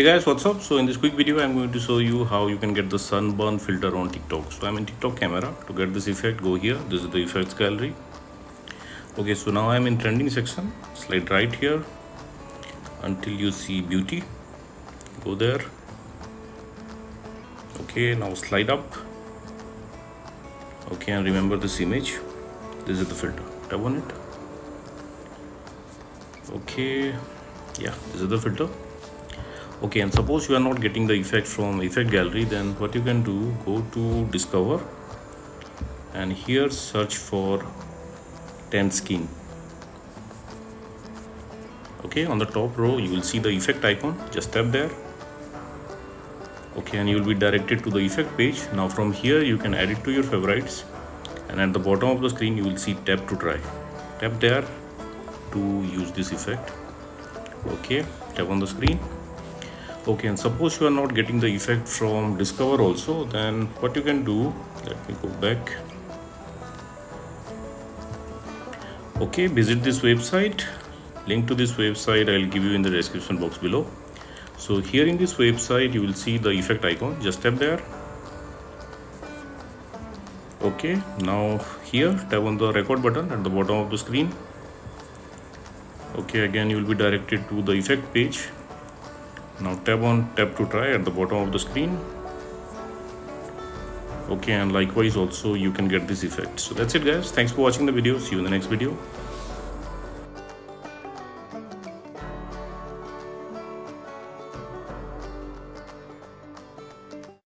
Hey guys, what's up? So in this quick video I'm going to show you how you can get the sunburn filter on TikTok. So I'm in TikTok camera. To get this effect, go here. This is the effects gallery. Okay, so now I'm in trending section. Slide right here until you see beauty. Go there. Okay, now slide up. Okay, and remember this image. This is the filter. Tap on it. Okay, yeah, this is the filter. Okay, and suppose you are not getting the effect from effect gallery, then what you can do, go to discover and here search for 10 skin. Okay, on the top row you will see the effect icon. Just tap there. Okay, and you will be directed to the effect page. Now from here you can add it to your favorites, and at the bottom of the screen you will see tap to try. Tap there to use this effect. Okay, tap on the screen. Okay, and suppose you are not getting the effect from discover also, then what you can do, let me go back. Okay, visit this website. Link to this website I'll give you in the description box below. So here in this website you will see the effect icon. Just tap there. Okay, now here tap on the record button at the bottom of the screen. Okay, again you will be directed to the effect page. Now tap on tap to try at the bottom of the screen. Okay, and likewise also you can get this effect. So that's it guys. Thanks for watching the video. See you in the next video.